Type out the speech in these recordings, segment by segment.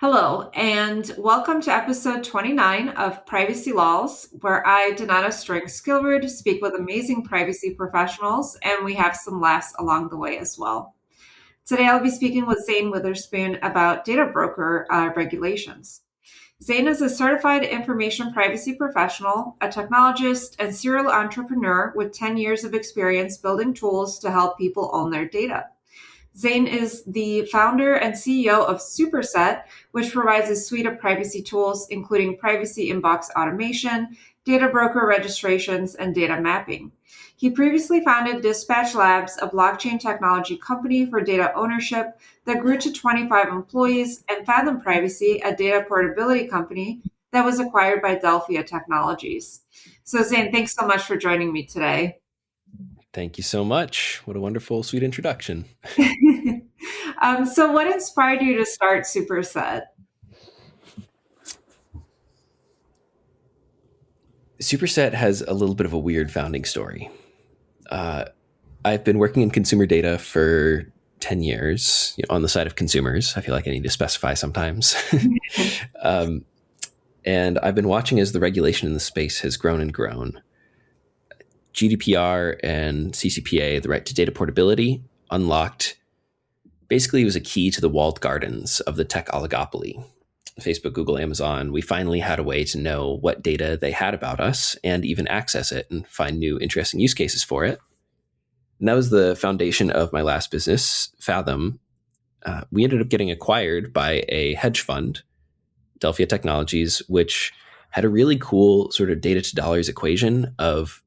Hello, and welcome to episode 29 of Privacy Laws, where I, Donata String Skillward, speak with amazing privacy professionals, and we have some laughs along the way as well. Today, I'll be speaking with Zane Witherspoon about data broker regulations. Zane is a certified information privacy professional, a technologist, and serial entrepreneur with 10 years of experience building tools to help people own their data. Zane is the founder and CEO of Superset, which provides a suite of privacy tools, including privacy inbox automation, data broker registrations, and data mapping. He previously founded Dispatch Labs, a blockchain technology company for data ownership that grew to 25 employees, and Fathom Privacy, a data portability company that was acquired by Delphia Technologies. So, Zane, thanks so much for joining me today. Thank you so much. What a wonderful, sweet introduction. So what inspired you to start Superset? Superset has a little bit of a weird founding story. I've been working in consumer data for 10 years on the side of consumers. I feel like I need to specify sometimes. And I've been watching as the regulation in the space has grown and grown. GDPR and CCPA, the right to data portability, unlocked. Basically, it was a key to the walled gardens of the tech oligopoly. Facebook, Google, Amazon, we finally had a way to know what data they had about us and even access it and find new interesting use cases for it. And that was the foundation of my last business, Fathom. We ended up getting acquired by a hedge fund, Delphia Technologies, which had a really cool sort of data to dollars equation of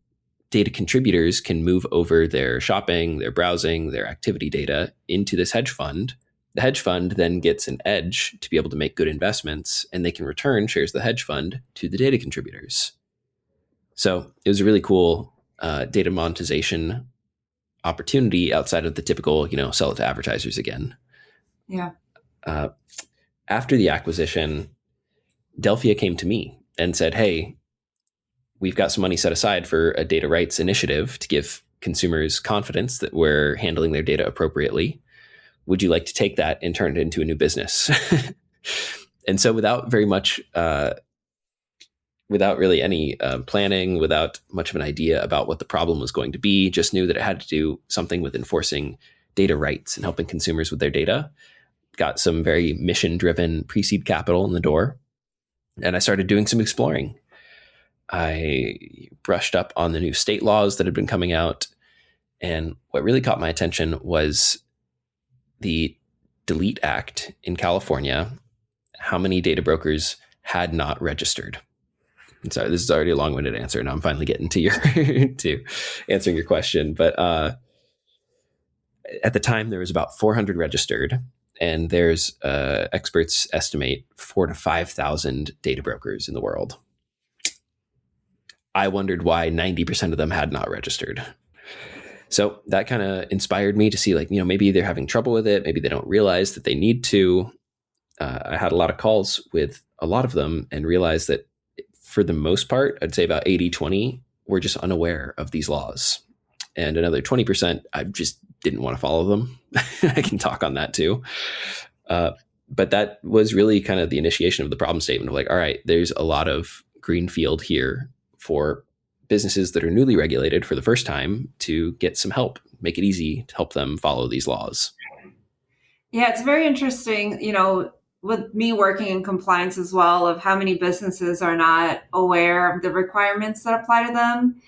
data contributors can move over their shopping, their browsing, their activity data into this hedge fund. The hedge fund then gets an edge to be able to make good investments, and they can return shares of the hedge fund to the data contributors. So it was a really cool data monetization opportunity outside of the typical, sell it to advertisers again. Yeah. After the acquisition, Delphia came to me and said, hey, we've got some money set aside for a data rights initiative to give consumers confidence that we're handling their data appropriately. Would you like to take that and turn it into a new business? And so without very much, without really any planning, without much of an idea about what the problem was going to be, just knew that it had to do something with enforcing data rights and helping consumers with their data. Got some very mission-driven pre-seed capital in the door. And I started doing some exploring. I brushed up on the new state laws that had been coming out. And what really caught my attention was the Delete Act in California, how many data brokers had not registered. And sorry, this is already a long-winded answer. Now I'm finally getting to to answering your question. But at the time, there was about 400 registered. And there's experts estimate 4,000 to 5,000 data brokers in the world. I wondered why 90% of them had not registered. So that kind of inspired me to see maybe they're having trouble with it. Maybe they don't realize that they need to. I had a lot of calls with a lot of them and realized that for the most part, I'd say about 80-20, were just unaware of these laws. And another 20%, I just didn't want to follow them. I can talk on that too. But that was really kind of the initiation of the problem statement of all right, there's a lot of greenfield here for businesses that are newly regulated for the first time to get some help, make it easy to help them follow these laws. Yeah, it's very interesting, with me working in compliance as well, of how many businesses are not aware of the requirements that apply to them.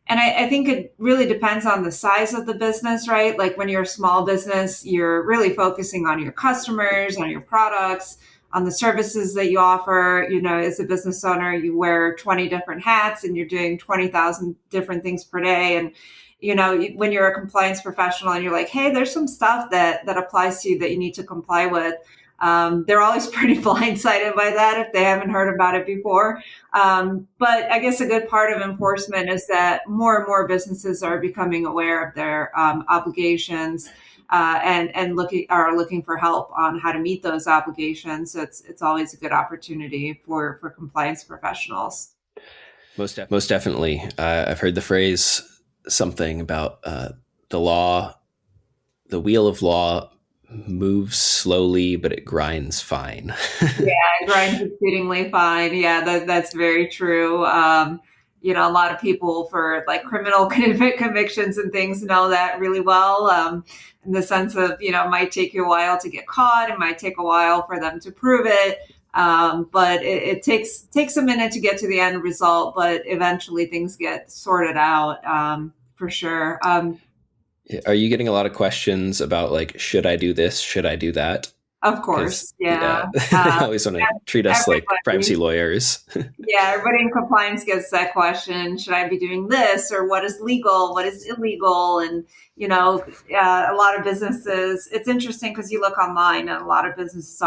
And I think it really depends on the size of the business, right? Like when you're a small business, you're really focusing on your customers, on your products, on the services that you offer. As a business owner, you wear 20 different hats and you're doing 20,000 different things per day. And, when you're a compliance professional and you're like, hey, there's some stuff that applies to you that you need to comply with. They're always pretty blindsided by that if they haven't heard about it before. But I guess a good part of enforcement is that more and more businesses are becoming aware of their obligations and looking for help on how to meet those obligations. So it's always a good opportunity for compliance professionals. Most definitely. I've heard the phrase something about the wheel of law moves slowly, but it grinds fine. Yeah, it grinds exceedingly fine. Yeah, that's very true. A lot of people for like criminal convictions and things know that really well. In the sense of, it might take you a while to get caught. It might take a while for them to prove it. But it takes a minute to get to the end result, but eventually things get sorted out, for sure. Are you getting a lot of questions about like, should I do this? Should I do that? Of Because course, yeah. yeah, they always want to treat us like privacy Everybody. lawyers. Yeah, everybody in compliance gets that question. Should I be doing this, or what is legal? What is illegal? And, a lot of businesses, it's interesting because you look online and a lot of businesses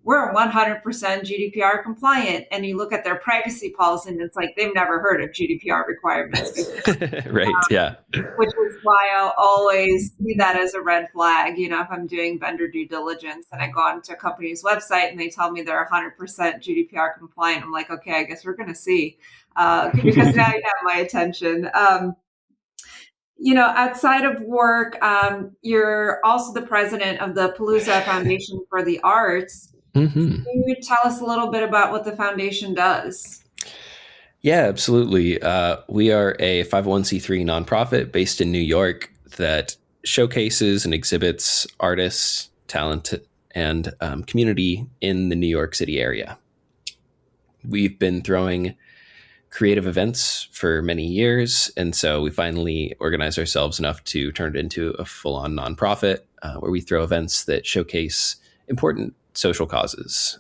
we're 100% GDPR compliant. And you look at their privacy policy and it's like they've never heard of GDPR requirements before. Right. Yeah. Which is why I'll always see that as a red flag. If I'm doing vendor due diligence and I go onto a company's website and they tell me they're 100% GDPR compliant, I'm like, okay, I guess we're going to see, because now you have my attention. Outside of work, you're also the president of the Palooza Foundation for the Arts. Mm-hmm. Can you tell us a little bit about what the foundation does? Yeah, absolutely. We are a 501c3 nonprofit based in New York that showcases and exhibits artists, talent, and community in the New York City area. We've been throwing creative events for many years, and so we finally organized ourselves enough to turn it into a full-on nonprofit where we throw events that showcase important social causes.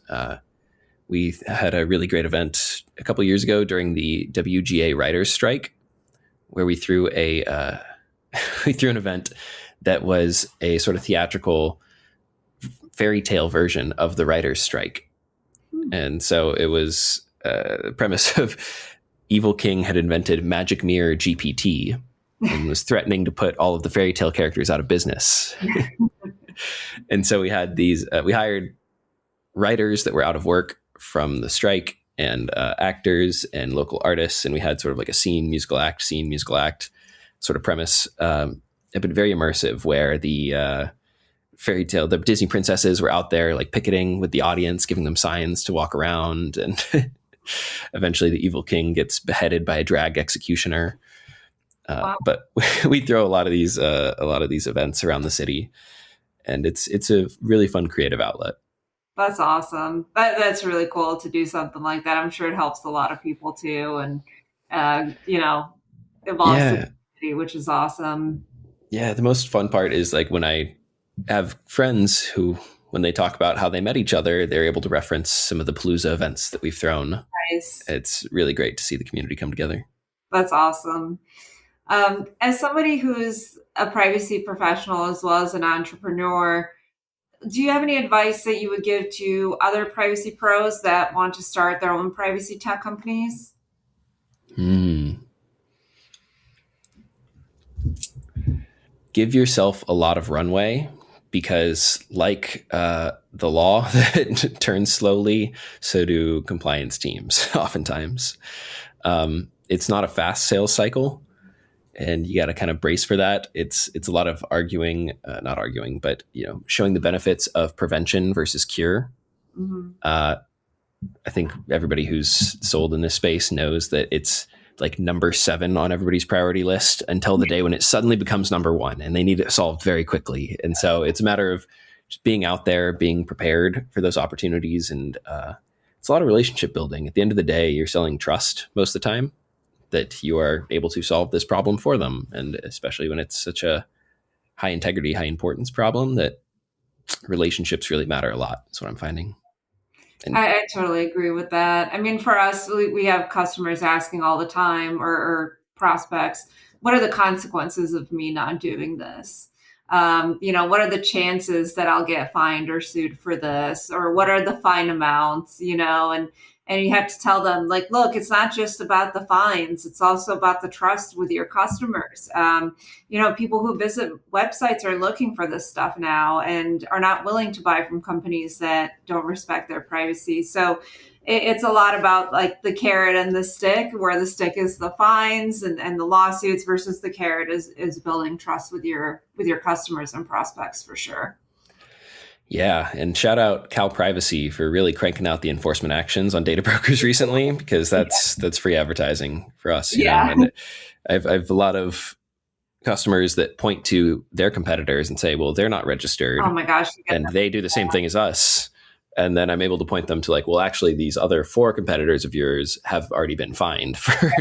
We had a really great event a couple of years ago during the WGA writers' strike, where we threw an event that was a sort of theatrical fairy tale version of the writers' strike. And so it was a premise of Evil King had invented Magic Mirror GPT and was threatening to put all of the fairy tale characters out of business. And so we had we hired writers that were out of work from the strike and actors and local artists. And we had sort of like a scene, musical act sort of premise. It been very immersive where the Disney princesses were out there like picketing with the audience, giving them signs to walk around. And eventually the evil king gets beheaded by a drag executioner. Wow. But we throw a lot of these events around the city, and it's a really fun creative outlet. That's awesome. That's really cool to do something like that. I'm sure it helps a lot of people too, and evolves the community, which is awesome. Yeah, the most fun part is like when I have friends who, when they talk about how they met each other, they're able to reference some of the Palooza events that we've thrown. Nice. It's really great to see the community come together. That's awesome. As somebody who's a privacy professional as well as an entrepreneur, do you have any advice that you would give to other privacy pros that want to start their own privacy tech companies? Give yourself a lot of runway, because like the law that turns slowly, so do compliance teams oftentimes. It's not a fast sales cycle, and you got to kind of brace for that. It's a lot of not arguing, but showing the benefits of prevention versus cure. Mm-hmm. I think everybody who's sold in this space knows that it's like number 7 on everybody's priority list until the day when it suddenly becomes number 1, and they need it solved very quickly. And so it's a matter of just being out there, being prepared for those opportunities. And it's a lot of relationship building. At the end of the day, you're selling trust most of the time that you are able to solve this problem for them. And especially when it's such a high integrity, high importance problem, that relationships really matter a lot. That's what I'm finding. And I totally agree with that. I mean, for us, we have customers asking all the time, or prospects, what are the consequences of me not doing this? What are the chances that I'll get fined or sued for this? Or what are the fine amounts, and you have to tell them, like, look, it's not just about the fines. It's also about the trust with your customers. People who visit websites are looking for this stuff now and are not willing to buy from companies that don't respect their privacy. So it's a lot about like the carrot and the stick, where the stick is the fines and the lawsuits, versus the carrot is building trust with your customers and prospects, for sure. Yeah, and shout out Cal Privacy for really cranking out the enforcement actions on data brokers recently, because that's free advertising for us, you know. Yeah. And I've a lot of customers that point to their competitors and say, well, they're not Oh registered my gosh, you get and they do the same thing as us. And then I'm able to point them to like, well, actually, these other four competitors of yours have already been fined for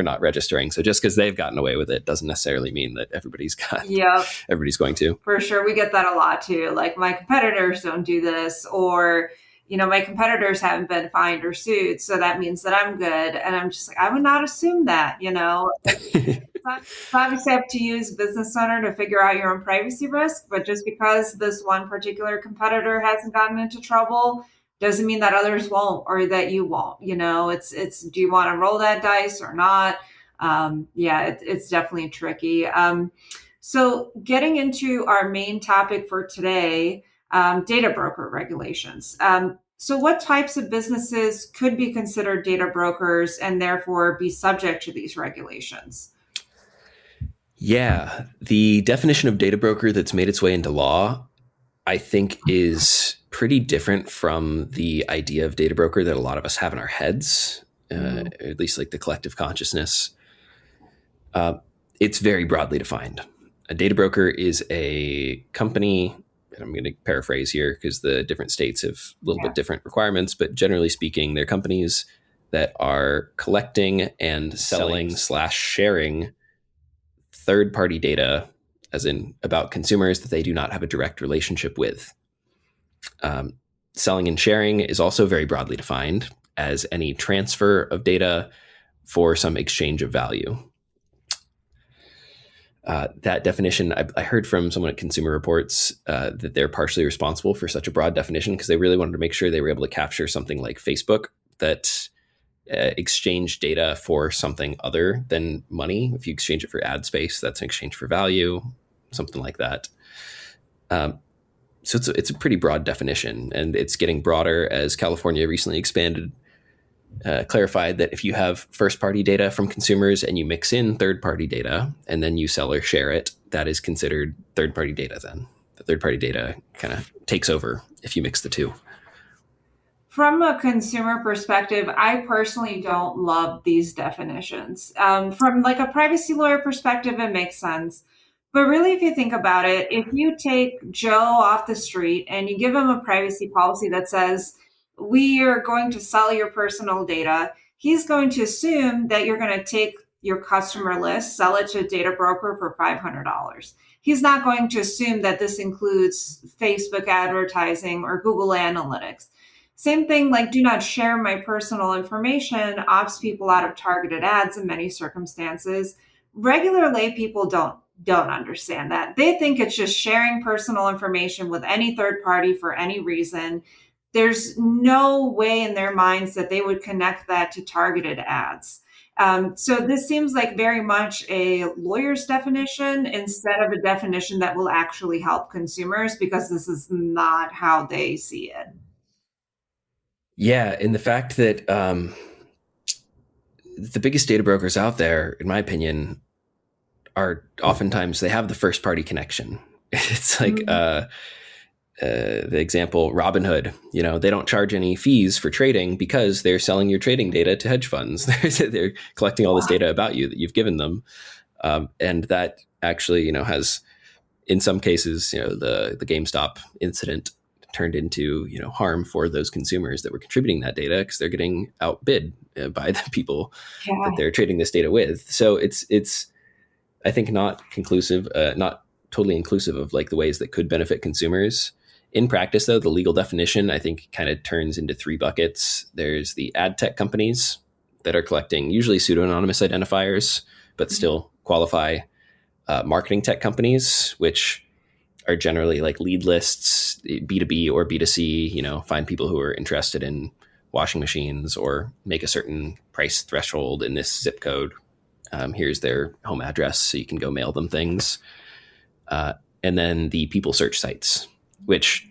not registering. So just because they've gotten away with it doesn't necessarily mean that Yep, everybody's going to. for sure. We get that a lot too. Like my competitors don't do this, or my competitors haven't been fined or sued, so that means that I'm good. And I'm just like, I would not assume that. It's obviously up to you as a business owner to figure out your own privacy risk, but just because this one particular competitor hasn't gotten into trouble doesn't mean that others won't or that you won't. It's do you want to roll that dice or not? Yeah, it's definitely tricky. So getting into our main topic for today, data broker regulations. So what types of businesses could be considered data brokers and therefore be subject to these regulations? Yeah, the definition of data broker that's made its way into law, I think, is pretty different from the idea of data broker that a lot of us have in our heads, at least like the collective consciousness. It's very broadly defined. A data broker is a company, and I'm going to paraphrase here because the different states have a little bit different requirements, but generally speaking, they're companies that are collecting and selling/sharing third-party data, as in about consumers that they do not have a direct relationship with. Selling and sharing is also very broadly defined as any transfer of data for some exchange of value. That definition, I heard from someone at Consumer Reports that they're partially responsible for such a broad definition because they really wanted to make sure they were able to capture something like Facebook that exchange data for something other than money. If you exchange it for ad space, that's an exchange for value, something like that. So it's a pretty broad definition, and it's getting broader as California recently clarified that if you have first-party data from consumers and you mix in third-party data and then you sell or share it, that is considered third-party data then. The third-party data kind of takes over if you mix the two. From a consumer perspective, I personally don't love these definitions. From like a privacy lawyer perspective, it makes sense. But really, if you think about it, if you take Joe off the street and you give him a privacy policy that says, we are going to sell your personal data, he's going to assume that you're going to take your customer list, sell it to a data broker for $500. He's not going to assume that this includes Facebook advertising or Google Analytics. Same thing, like do not share my personal information opts people out of targeted ads in many circumstances. Regular lay people don't understand that. They think it's just sharing personal information with any third party for any reason. There's no way in their minds that they would connect that to targeted ads. So this seems like very much a lawyer's definition instead of a definition that will actually help consumers because this is not how they see it. Yeah, and the fact that the biggest data brokers out there, in my opinion, are oftentimes they have the first party connection. It's like the example Robinhood. They don't charge any fees for trading because they're selling your trading data to hedge funds. They're collecting all this data about you that you've given them, and that actually has, in some cases, the GameStop incident turned into harm for those consumers that were contributing that data because they're getting outbid by the people that they're trading this data with. So it's I think not totally inclusive of like the ways that could benefit consumers. In practice, though, the legal definition I think kind of turns into three buckets. There's the ad tech companies that are collecting usually pseudo-anonymous identifiers, but still qualify. Marketing tech companies, which are generally like lead lists, B2B or B2C, find people who are interested in washing machines or make a certain price threshold in this zip code. Here's their home address so you can go mail them things. And then the people search sites, which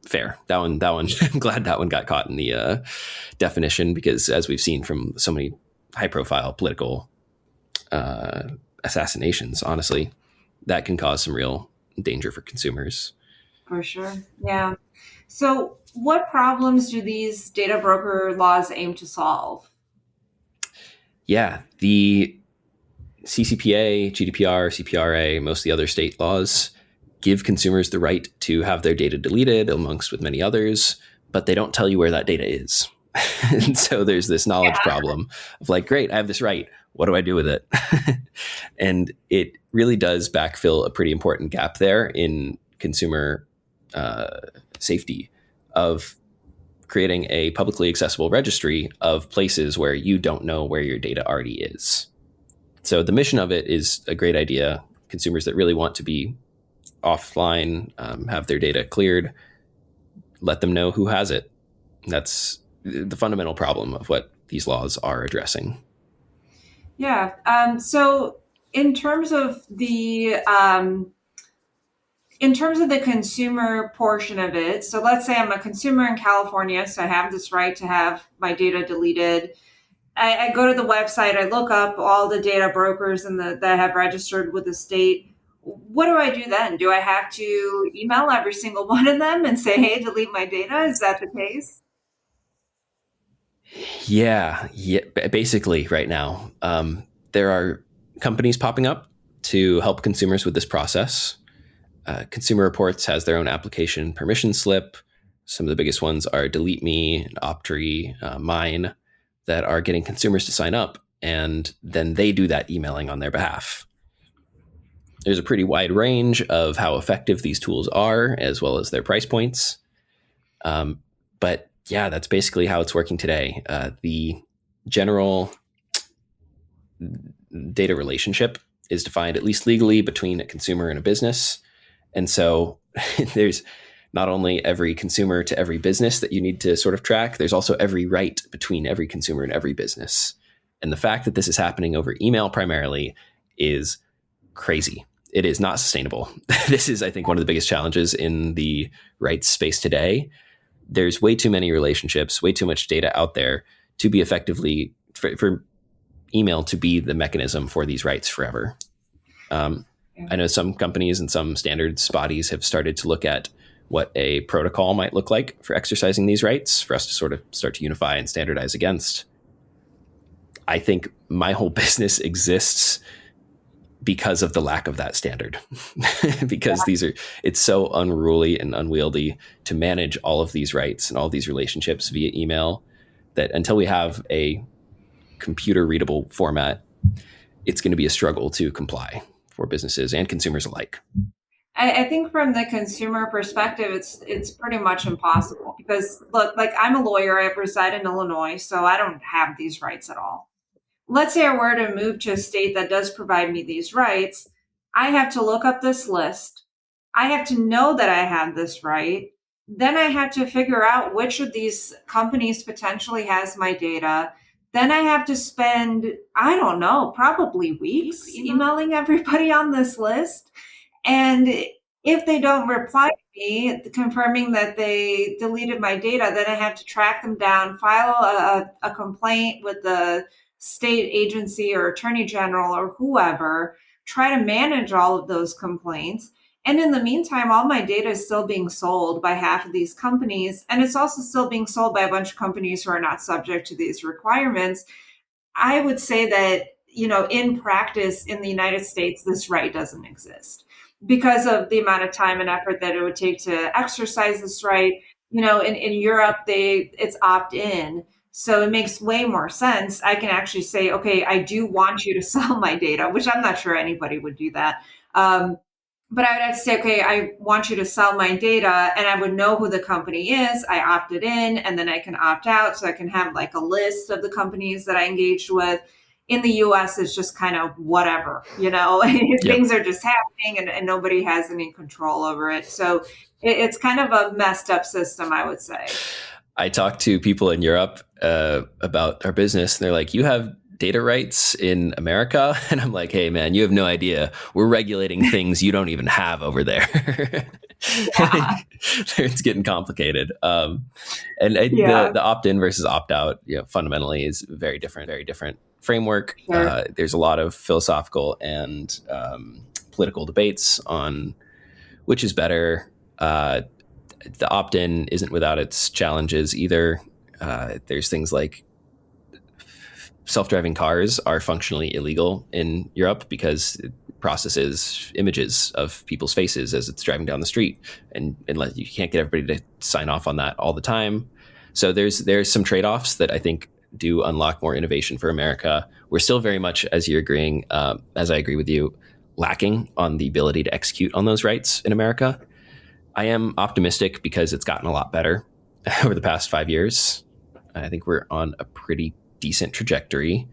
fair. That one, I'm glad that one got caught in the definition because as we've seen from so many high profile political assassinations, honestly, that can cause some real danger for consumers. For sure. Yeah. So, what problems do these data broker laws aim to solve? Yeah, the CCPA, GDPR, CPRA, most of the other state laws give consumers the right to have their data deleted, amongst with many others, but they don't tell you where that data is. And so there's this knowledge problem of like, great, I have this right. What do I do with it? And it really does backfill a pretty important gap there in consumer safety of creating a publicly accessible registry of places where you don't know where your data already is. So the mission of it is a great idea. Consumers that really want to be offline, have their data cleared, let them know who has it. That's the fundamental problem of what these laws are addressing. Yeah. So, in terms of the consumer portion of it, so let's say I'm a consumer in California, so I have this right to have my data deleted. I go to the website, I look up all the data brokers that have registered with the state. What do I do then? Do I have to email every single one of them and say, hey, delete my data? Is that the case? Yeah. Basically, right now, there are companies popping up to help consumers with this process. Consumer Reports has their own application permission slip. Some of the biggest ones are Delete Me, Optry, Mine, that are getting consumers to sign up, and then they do that emailing on their behalf. There's a pretty wide range of how effective these tools are, as well as their price points. But yeah, that's basically how it's working today. The general data relationship is defined, at least legally, between a consumer and a business. And so there's not only every consumer to every business that you need to sort of track, there's also every right between every consumer and every business. And the fact that this is happening over email primarily is crazy. It is not sustainable. This is, I think, one of the biggest challenges in the rights space today. There's way too many relationships, way too much data out there to be effectively, for email to be the mechanism for these rights forever. I know some companies and some standards bodies have started to look at what a protocol might look like for exercising these rights for us to sort of start to unify and standardize against. I think my whole business exists because of the lack of that standard. Because it's so unruly and unwieldy to manage all of these rights and all of these relationships via email that until we have a computer readable format, it's going to be a struggle to comply for businesses and consumers alike. I think from the consumer perspective, it's pretty much impossible because look, like I'm a lawyer, I reside in Illinois, so I don't have these rights at all. Let's say I were to move to a state that does provide me these rights. I have to look up this list. I have to know that I have this right. Then I have to figure out which of these companies potentially has my data. Then I have to spend, I don't know, probably weeks emailing everybody on this list. And if they don't reply to me confirming that they deleted my data, then I have to track them down, file a complaint with the state agency or attorney general or whoever, try to manage all of those complaints. And in the meantime, all my data is still being sold by half of these companies. And it's also still being sold by a bunch of companies who are not subject to these requirements. I would say that, in practice in the United States, this right doesn't exist because of the amount of time and effort that it would take to exercise this right. In Europe, it's opt in. So it makes way more sense. I can actually say, okay, I do want you to sell my data, which I'm not sure anybody would do that. But I would have to say, okay, I want you to sell my data, and I would know who the company is. I opted in, and then I can opt out. So I can have like a list of the companies that I engaged with. In the US, it's just kind of whatever, Yep. things are just happening and nobody has any control over it. So it's kind of a messed up system, I would say. I talked to people in Europe about our business, and they're like, "You have data rights in America?" And I'm like, "Hey, man, you have no idea. We're regulating things you don't even have over there." Yeah. It's getting complicated. Yeah. The opt-in versus opt-out, fundamentally is very different framework. Sure. There's a lot of philosophical and political debates on which is better. The opt-in isn't without its challenges either. There's things like self-driving cars are functionally illegal in Europe because it processes images of people's faces as it's driving down the street, and you can't get everybody to sign off on that all the time. So there's some trade-offs that I think do unlock more innovation for America. We're still very much, as you're agreeing, as I agree with you, lacking on the ability to execute on those rights in America. I am optimistic because it's gotten a lot better over the past 5 years. I think we're on a pretty decent trajectory.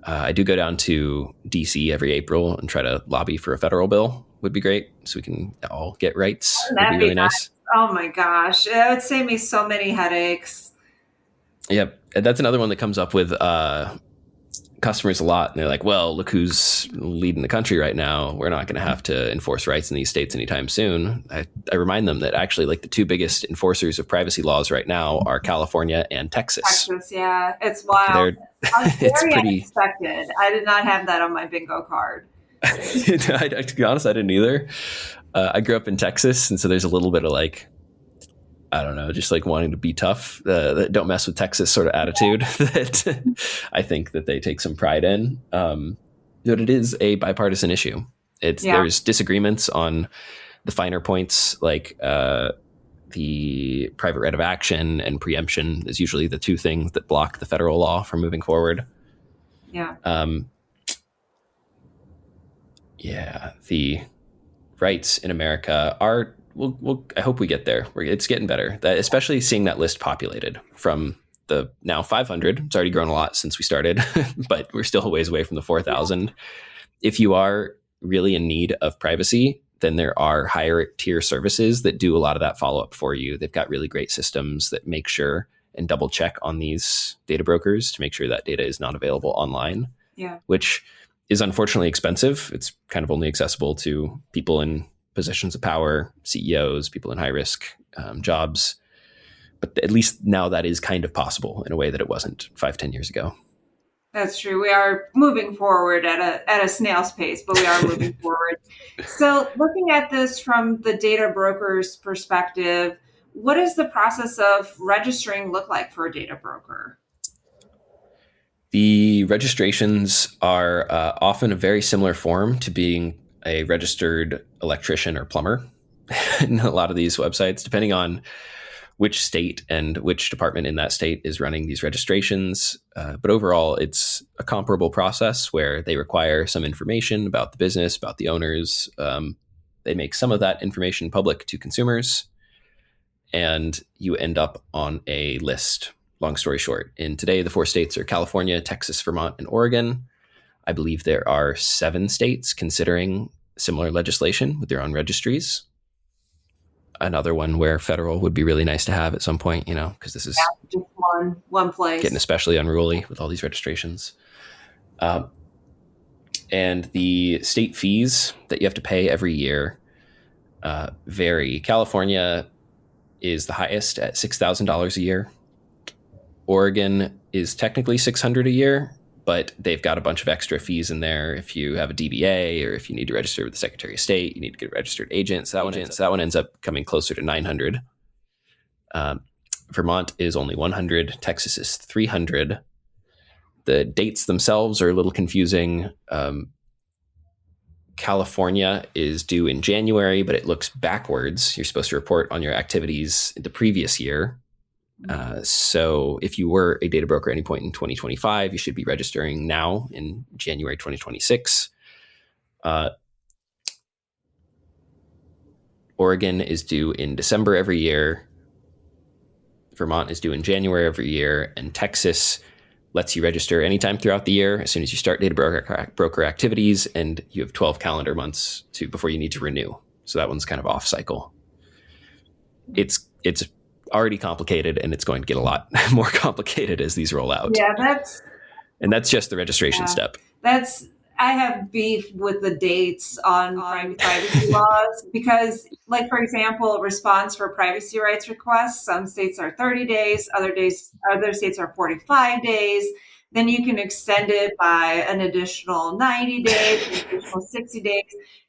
I do go down to DC every April and try to lobby for a federal bill. Would be great, so we can all get rights. Would be really nice. Oh my gosh, it would save me so many headaches. Yep, and that's another one that comes up with customers a lot, and they're like, well, look who's leading the country right now. We're not going to have to enforce rights in these states anytime soon. I remind them that actually, like, the two biggest enforcers of privacy laws right now are California and Texas. Texas, yeah, it's wild. It's very pretty unexpected. I did not have that on my bingo card. To be honest, I didn't either. I grew up in Texas, and so there's a little bit of, like, I don't know, just like wanting to be tough, don't mess with Texas sort of attitude that I think that they take some pride in. But it is a bipartisan issue. There's disagreements on the finer points, like the private right of action and preemption is usually the two things that block the federal law from moving forward. Yeah. The rights in America are, I hope we get there. It's getting better, especially seeing that list populated from the now 500. It's already grown a lot since we started, but we're still a ways away from the 4,000. If you are really in need of privacy, then there are higher tier services that do a lot of that follow-up for you. They've got really great systems that make sure and double check on these data brokers to make sure that data is not available online, which is unfortunately expensive. It's kind of only accessible to people in positions of power, CEOs, people in high-risk jobs. But at least now that is kind of possible in a way that it wasn't 5-10 years ago. That's true. We are moving forward at a snail's pace, but we are moving forward. So looking at this from the data broker's perspective, what does the process of registering look like for a data broker? The registrations are often a very similar form to being a registered electrician or plumber in a lot of these websites, depending on which state and which department in that state is running these registrations. But overall, it's a comparable process where they require some information about the business, about the owners. They make some of that information public to consumers, and you end up on a list. Long story short, today, the 4 states are California, Texas, Vermont, and Oregon. I believe there are 7 states considering similar legislation with their own registries. Another one where federal would be really nice to have at some point, because this is just one place getting especially unruly with all these registrations. And the state fees that you have to pay every year vary. California is the highest at $6,000 a year. Oregon is technically $600 a year, but they've got a bunch of extra fees in there. If you have a DBA or if you need to register with the Secretary of State, you need to get a registered agent. So that one ends up coming closer to $900. Vermont is only $100. Texas is $300. The dates themselves are a little confusing. California is due in January, but it looks backwards. You're supposed to report on your activities the previous year. So if you were a data broker at any point in 2025, you should be registering now in January 2026. Oregon is due in December every year. Vermont is due in January every year. And Texas lets you register anytime throughout the year as soon as you start data broker activities, and you have 12 calendar months before you need to renew. So that one's kind of off cycle. It's already complicated, and it's going to get a lot more complicated as these roll out. Yeah, that's just the registration step. I have beef with the dates on privacy laws because, like, for example, response for privacy rights requests, some states are 30 days, other states are 45 days. then you can extend it by an additional 90 days, an additional 60 days.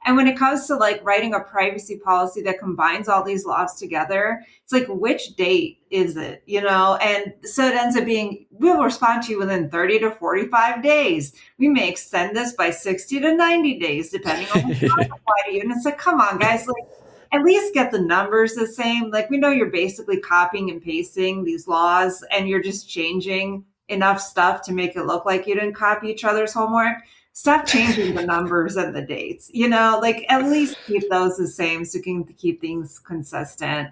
And when it comes to like writing a privacy policy that combines all these laws together, it's like, which date is it, you know? And so it ends up being, we'll respond to you within 30 to 45 days. We may extend this by 60 to 90 days, depending on what's applied to you. And it's like, come on, guys, like, at least get the numbers the same. Like, we know you're basically copying and pasting these laws and you're just changing enough stuff to make it look like you didn't copy each other's homework. Stop changing the numbers and the dates, you know, like at least keep those the same so you can keep things consistent.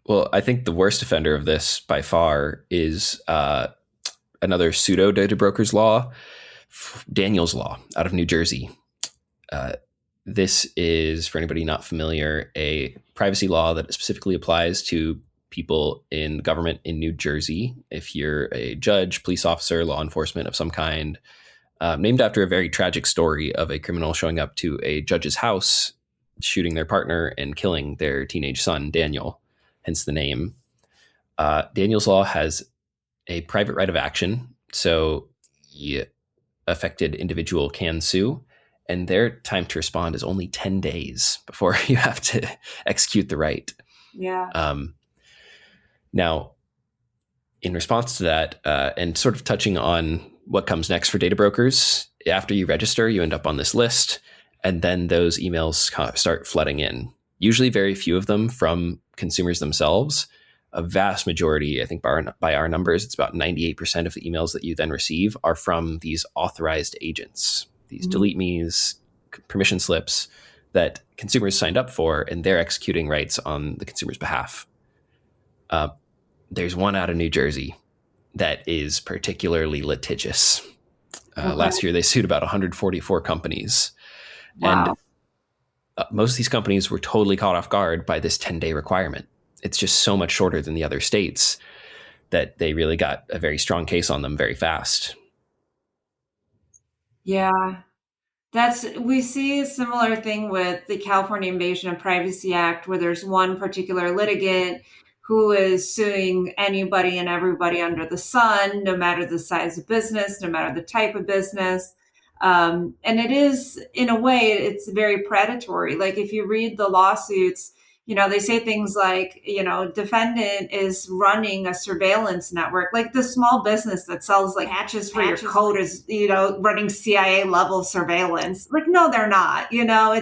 Well, I think the worst offender of this by far is another pseudo data brokers law, Daniel's Law out of New Jersey. This is, for anybody not familiar, a privacy law that specifically applies to people in government in New Jersey. If you're a judge, police officer, law enforcement of some kind, named after a very tragic story of a criminal showing up to a judge's house, shooting their partner and killing their teenage son, Daniel, hence the name. Daniel's Law has a private right of action. So the affected individual can sue, and their time to respond is only 10 days before you have to execute the right. Yeah. Now, in response to that, and sort of touching on what comes next for data brokers, after you register, you end up on this list, and then those emails start flooding in. Usually very few of them from consumers themselves. A vast majority, I think by our numbers, it's about 98% of the emails that you then receive are from these authorized agents, these delete me's, permission slips that consumers signed up for, and they're executing rights on the consumer's behalf. There's one out of New Jersey that is particularly litigious. Last year, they sued about 144 companies. Wow. And most of these companies were totally caught off guard by this 10-day requirement. It's just so much shorter than the other states that they really got a very strong case on them very fast. Yeah. We see a similar thing with the California Invasion of Privacy Act, where there's one particular litigant who is suing anybody and everybody under the sun, no matter the size of business, no matter the type of business. And it is, in a way, it's very predatory. Like if you read the lawsuits, you know, they say things like, you know, defendant is running a surveillance network, like the small business that sells like patches for your coat is, you know, running CIA level surveillance. Like, no, they're not, you know,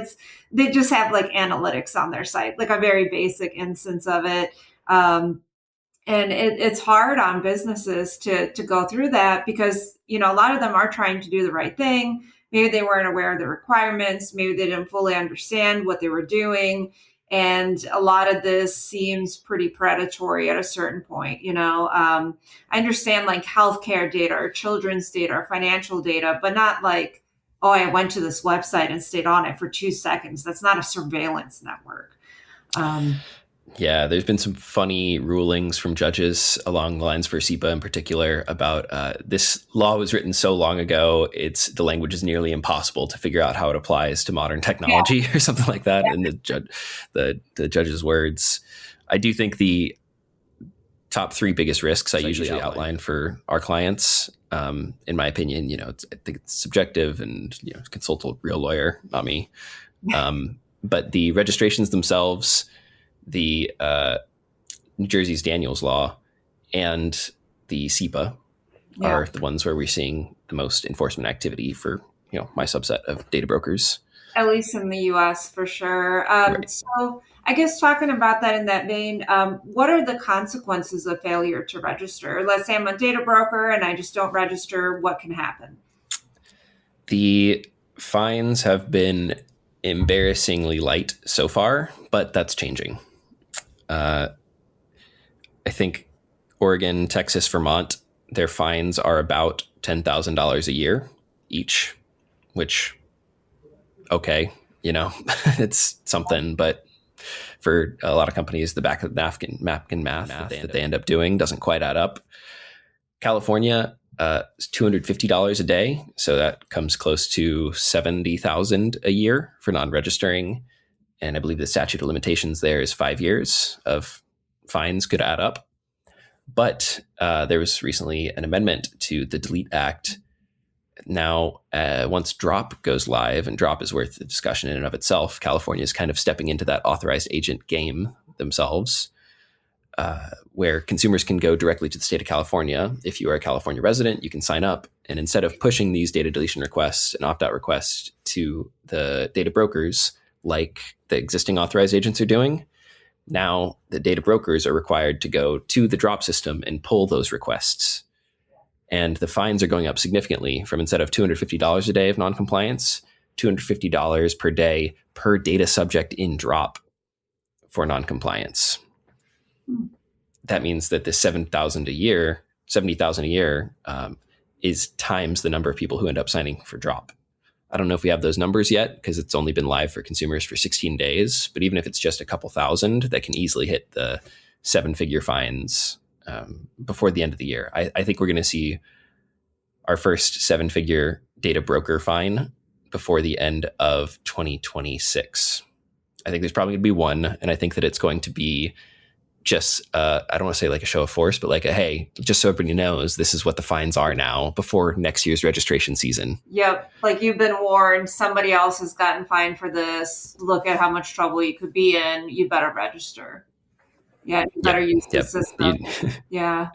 they just have like analytics on their site, like a very basic instance of it. And it's hard on businesses to go through that because, you know, a lot of them are trying to do the right thing. Maybe they weren't aware of the requirements. Maybe they didn't fully understand what they were doing. And a lot of this seems pretty predatory at a certain point. You know, I understand like healthcare data or children's data or financial data, but not like, oh, I went to this website and stayed on it for 2 seconds. That's not a surveillance network. Yeah, there's been some funny rulings from judges along the lines for SEPA in particular about this law was written so long ago, the language is nearly impossible to figure out how it applies to modern technology or something like that. In the judge's words, I do think the top 3 biggest risks I usually outline for our clients, in my opinion, you know, I think it's subjective, and you know, consult a real lawyer, not me. But the registrations themselves, the New Jersey's Daniel's Law, and the SEPA are the ones where we're seeing the most enforcement activity for, you know, my subset of data brokers. At least in the US, for sure. Right. So I guess talking about that in that vein, what are the consequences of failure to register? Let's say I'm a data broker and I just don't register. What can happen? The fines have been embarrassingly light so far, but that's changing. I think Oregon, Texas, Vermont, their fines are about $10,000 a year each, which, okay, you know, it's something, but for a lot of companies, the back of the napkin math that they end up doing doesn't quite add up. California is $250 a day, so that comes close to $70,000 a year for non-registering. And I believe the statute of limitations there is 5 years of fines could add up. But there was recently an amendment to the Delete Act. Now, once Drop goes live, and Drop is worth a discussion in and of itself, California is kind of stepping into that authorized agent game themselves, where consumers can go directly to the state of California. If you are a California resident, you can sign up. And instead of pushing these data deletion requests and opt-out requests to the data brokers like the existing authorized agents are doing, now the data brokers are required to go to the Drop system and pull those requests. And the fines are going up significantly from, instead of $250 a day of noncompliance, $250 per day per data subject in Drop for noncompliance. That means that this $70,000 a year is times the number of people who end up signing for Drop. I don't know if we have those numbers yet because it's only been live for consumers for 16 days. But even if it's just a couple thousand, that can easily hit the 7-figure fines before the end of the year. I think we're going to see our first 7-figure data broker fine before the end of 2026. I think there's probably going to be one, and I think that it's going to be just, I don't want to say like a show of force, but like a, hey, just so everybody knows, this is what the fines are now before next year's registration season. Yep. Like, you've been warned, somebody else has gotten fined for this. Look at how much trouble you could be in. You better register. Yeah, you better use the system. Yeah.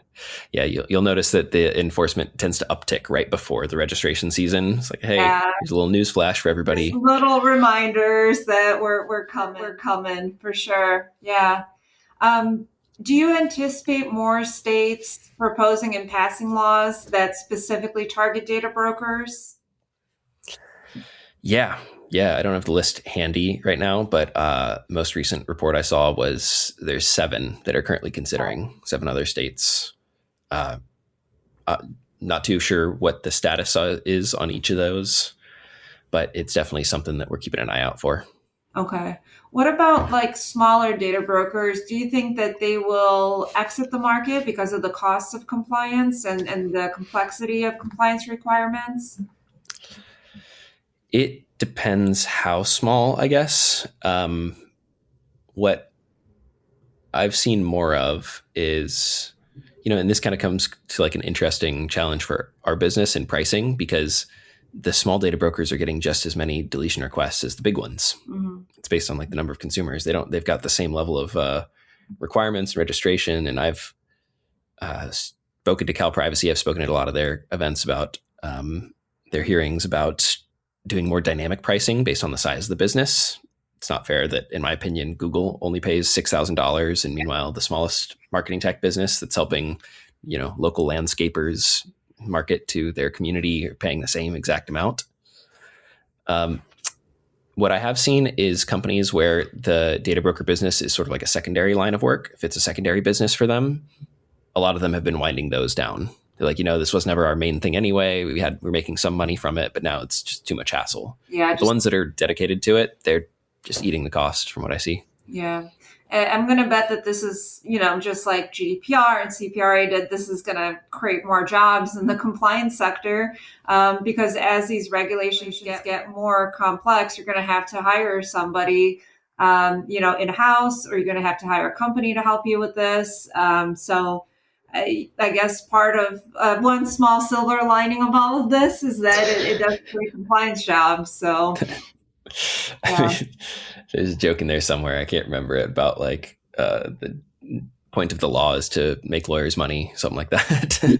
Yeah, you'll notice that the enforcement tends to uptick right before the registration season. It's like, hey, here's a little news flash for everybody. Just little reminders that we're coming for sure. Yeah. Do you anticipate more states proposing and passing laws that specifically target data brokers? Yeah, I don't have the list handy right now, but most recent report I saw was there's 7 that are currently considering, 7 other states. Not too sure what the status is on each of those, but it's definitely something that we're keeping an eye out for. Okay. What about like smaller data brokers? Do you think that they will exit the market because of the cost of compliance and the complexity of compliance requirements? It depends how small, I guess. What I've seen more of is, and this kind of comes to like an interesting challenge for our business and pricing, because the small data brokers are getting just as many deletion requests as the big ones. Mm-hmm. It's based on like the number of consumers. They've got the same level of requirements and registration. And I've spoken to Cal Privacy. I've spoken at a lot of their events about their hearings about doing more dynamic pricing based on the size of the business. It's not fair that, in my opinion, Google only pays $6,000. And meanwhile, the smallest marketing tech business that's helping, local landscapers market to their community are paying the same exact amount. What I have seen is companies where the data broker business is sort of like a secondary line of work. If it's a secondary business for them, a lot of them have been winding those down. They're like, this was never our main thing anyway. We're making some money from it, but now it's just too much hassle. Yeah. The ones that are dedicated to it, they're just eating the cost from what I see. Yeah. I'm going to bet that this is, just like GDPR and CPRA did, this is going to create more jobs in the compliance sector, because as these regulations get more complex, you're going to have to hire somebody, in-house, or you're going to have to hire a company to help you with this. So I guess part of one small silver lining of all of this is that it does create compliance jobs. So yeah. There's a joke in there somewhere, I can't remember it, about like the point of the law is to make lawyers money, something like that. Yeah.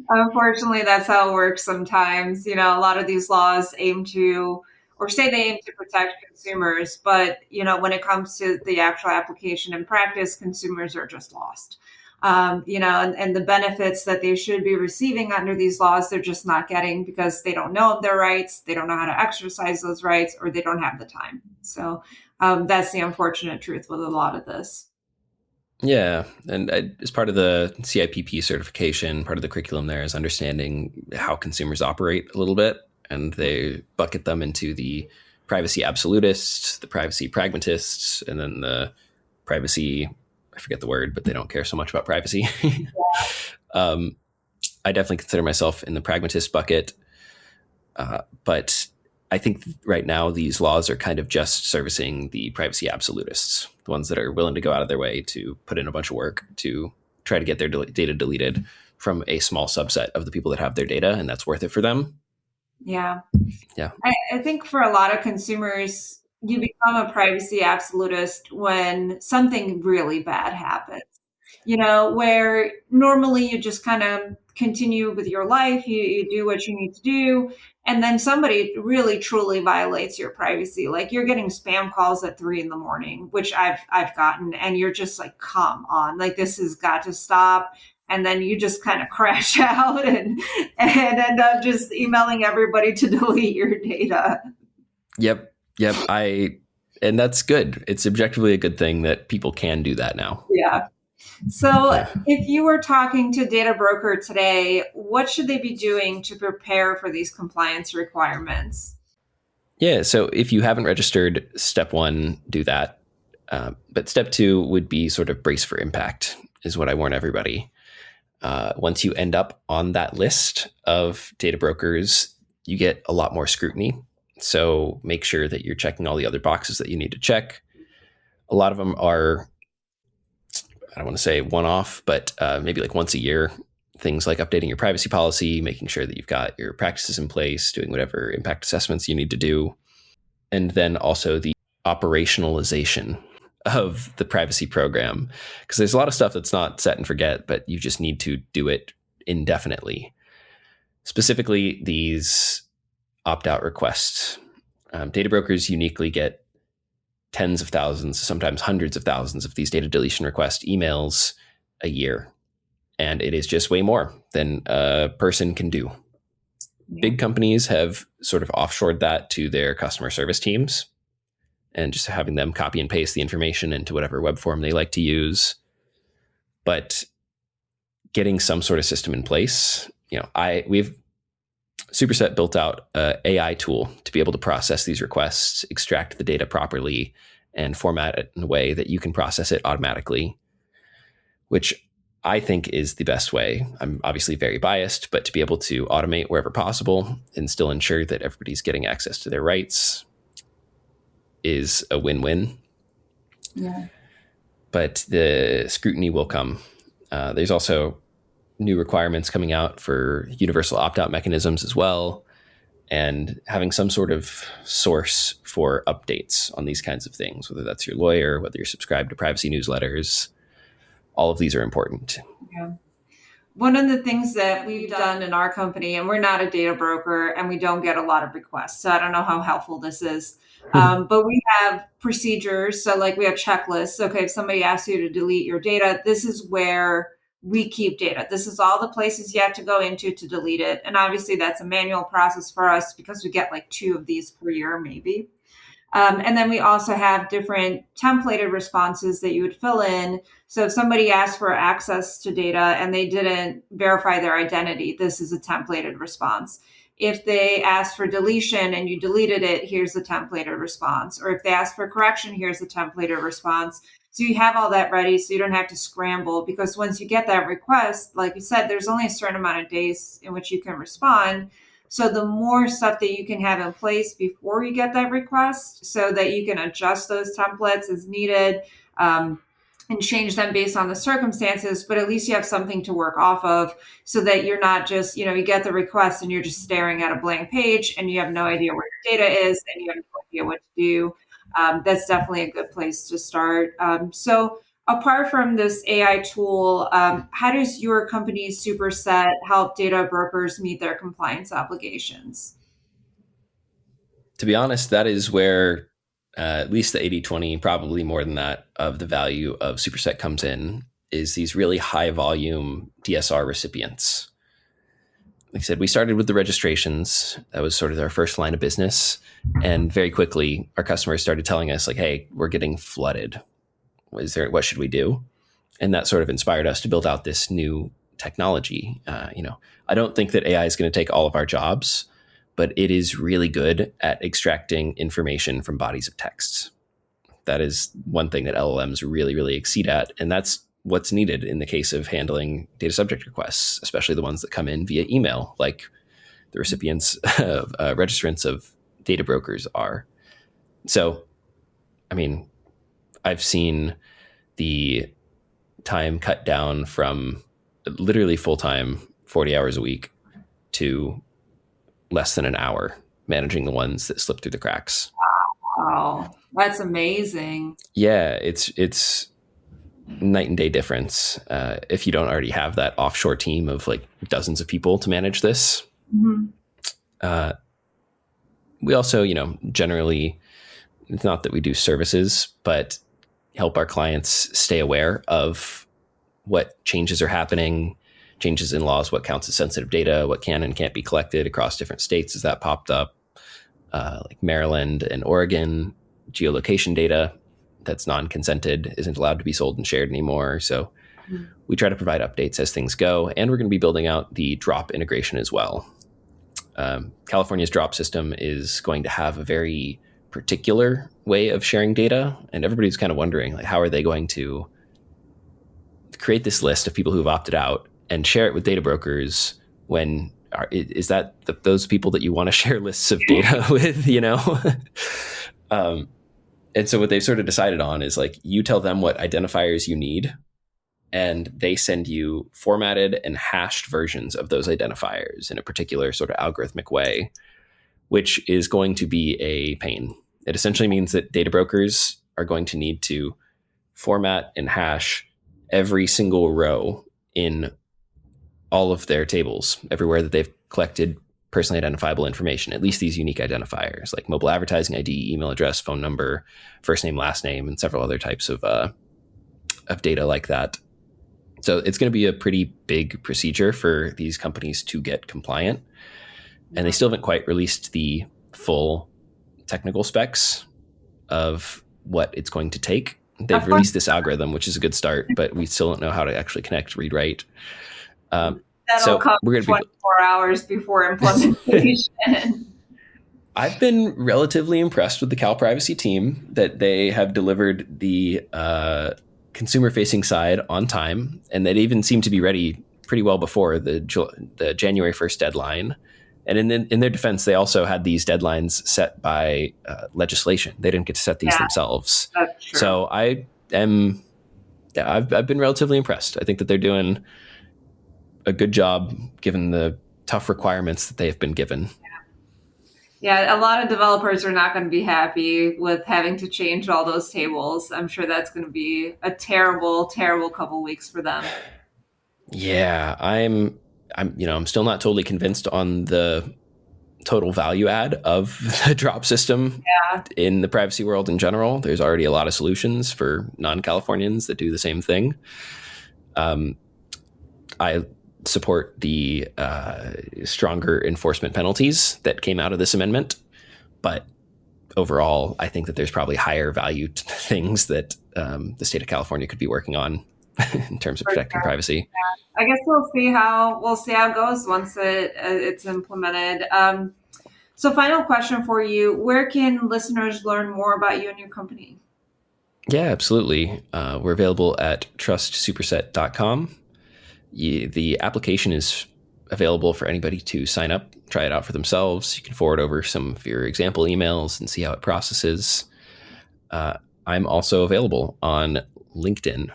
Unfortunately, that's how it works sometimes. A lot of these laws aim to, or say they aim to protect consumers, but when it comes to the actual application and practice, consumers are just lost. And the benefits that they should be receiving under these laws, they're just not getting because they don't know of their rights, they don't know how to exercise those rights, or they don't have the time. So that's the unfortunate truth with a lot of this. Yeah. And as part of the CIPP certification, part of the curriculum there is understanding how consumers operate a little bit. And they bucket them into the privacy absolutists, the privacy pragmatists, and then the privacy, I forget the word, but they don't care so much about privacy. I definitely consider myself in the pragmatist bucket. But I think right now these laws are kind of just servicing the privacy absolutists, the ones that are willing to go out of their way to put in a bunch of work to try to get their data deleted from a small subset of the people that have their data, and that's worth it for them. Yeah. Yeah. I think for a lot of consumers, you become a privacy absolutist when something really bad happens. Where normally you just kind of continue with your life, you do what you need to do, and then somebody really truly violates your privacy. Like you're getting spam calls at 3 in the morning, which I've gotten, and you're just like, come on, like this has got to stop. And then you just kind of crash out and end up just emailing everybody to delete your data. Yep. And that's good. It's objectively a good thing that people can do that now. Yeah. So, Yeah. if you were talking to a data broker today, what should they be doing to prepare for these compliance requirements? Yeah. So if you haven't registered, step one, do that. But step two would be sort of brace for impact, is what I warn everybody. Once you end up on that list of data brokers, you get a lot more scrutiny. So make sure that you're checking all the other boxes that you need to check. A lot of them are, I don't want to say one-off, but maybe like once a year. Things like updating your privacy policy, making sure that you've got your practices in place, doing whatever impact assessments you need to do. And then also the operationalization of the privacy program. Because there's a lot of stuff that's not set and forget, but you just need to do it indefinitely. Specifically, these opt-out requests. Data brokers uniquely get tens of thousands, sometimes hundreds of thousands of these data deletion request emails a year. And it is just way more than a person can do. Big companies have sort of offshored that to their customer service teams and just having them copy and paste the information into whatever web form they like to use. But getting some sort of system in place, we've Superset built out an AI tool to be able to process these requests, extract the data properly, and format it in a way that you can process it automatically, which I think is the best way. I'm obviously very biased, but to be able to automate wherever possible and still ensure that everybody's getting access to their rights is a win-win. Yeah. But the scrutiny will come. There's also new requirements coming out for universal opt-out mechanisms as well, and having some sort of source for updates on these kinds of things, whether that's your lawyer, whether you're subscribed to privacy newsletters. All of these are important. Yeah. One of the things that we've done in our company, and we're not a data broker and we don't get a lot of requests, so I don't know how helpful this is, but we have procedures. So like we have checklists. Okay, if somebody asks you to delete your data, this is where we keep data. This is all the places you have to go into to delete it. And obviously that's a manual process for us because we get like 2 of these per year, maybe. And then we also have different templated responses that you would fill in. So if somebody asked for access to data and they didn't verify their identity, this is a templated response. If they asked for deletion and you deleted it, here's the templated response. Or if they asked for correction, here's the templated response. So you have all that ready so you don't have to scramble, because once you get that request, like you said, there's only a certain amount of days in which you can respond. So the more stuff that you can have in place before you get that request so that you can adjust those templates as needed, and change them based on the circumstances, but at least you have something to work off of so that you're not just, you get the request and you're just staring at a blank page and you have no idea where your data is and you have no idea what to do. That's definitely a good place to start. So apart from this AI tool, how does your company Superset help data brokers meet their compliance obligations? To be honest, that is where at least the 80/20, probably more than that, of the value of Superset comes in, is these really high volume DSR recipients. Like I said, we started with the registrations. That was sort of our first line of business. And very quickly, our customers started telling us, like, hey, we're getting flooded. What should we do? And that sort of inspired us to build out this new technology. I don't think that AI is going to take all of our jobs, but it is really good at extracting information from bodies of text. That is one thing that LLMs really, really exceed at. And that's what's needed in the case of handling data subject requests, especially the ones that come in via email, like the recipients of registrants of data brokers are. So, I mean, I've seen the time cut down from literally full time, 40 hours a week, to less than an hour managing the ones that slip through the cracks. Wow, that's amazing. Yeah, it's night and day difference. If you don't already have that offshore team of like dozens of people to manage this. Mhm. uh, we also, generally, it's not that we do services, but help our clients stay aware of what changes are happening, changes in laws, what counts as sensitive data, what can and can't be collected across different states as that popped up, like Maryland and Oregon, geolocation data that's non-consented isn't allowed to be sold and shared anymore. So we try to provide updates as things go, and we're going to be building out the drop integration as well. California's drop system is going to have a very particular way of sharing data, and everybody's kind of wondering, like, how are they going to create this list of people who've opted out and share it with data brokers when is that those people that you want to share lists of data with, and so what they've sort of decided on is like, you tell them what identifiers you need, and they send you formatted and hashed versions of those identifiers in a particular sort of algorithmic way, which is going to be a pain. It essentially means that data brokers are going to need to format and hash every single row in all of their tables, everywhere that they've collected personally identifiable information, at least these unique identifiers like mobile advertising ID, email address, phone number, first name, last name, and several other types of data like that. So it's going to be a pretty big procedure for these companies to get compliant. And they still haven't quite released the full technical specs of what it's going to take. They've released this algorithm, which is a good start, but we still don't know how to actually connect, read, write. That'll So come we're going to be 24 hours before implementation. I've been relatively impressed with the Cal Privacy team that they have delivered the consumer-facing side on time, and that even seemed to be ready pretty well before the January 1st deadline. And in their defense, they also had these deadlines set by legislation. They didn't get to set these themselves. That's true. So I've been relatively impressed. I think that they're doing a good job given the tough requirements that they have been given. Yeah, a lot of developers are not going to be happy with having to change all those tables. I'm sure that's going to be a terrible, terrible couple weeks for them. Yeah, I'm still not totally convinced on the total value add of the drop system in the privacy world in general. There's already a lot of solutions for non-Californians that do the same thing. I support the stronger enforcement penalties that came out of this amendment, but overall, I think that there's probably higher value things that the state of California could be working on in terms of protecting privacy. I guess we'll see how it goes once it's implemented. So, final question for you: where can listeners learn more about you and your company? Yeah, absolutely. We're available at trustsuperset.com. The application is available for anybody to sign up, try it out for themselves. You can forward over some of your example emails and see how it processes. I'm also available on LinkedIn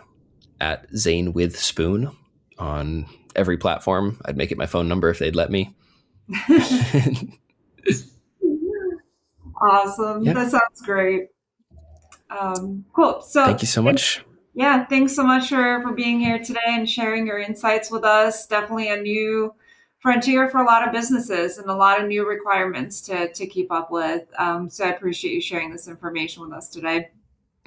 at Zane Witherspoon on every platform. I'd make it my phone number if they'd let me. Awesome. Yep. That sounds great. Cool. So thank you so much. Yeah, thanks so much for being here today and sharing your insights with us. Definitely a new frontier for a lot of businesses and a lot of new requirements to keep up with. So I appreciate you sharing this information with us today.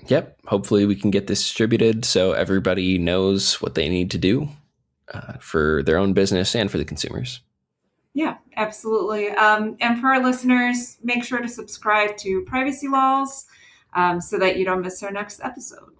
Yep. Hopefully we can get this distributed so everybody knows what they need to do for their own business and for the consumers. Yeah, absolutely. And for our listeners, make sure to subscribe to Privacy Laws so that you don't miss our next episode.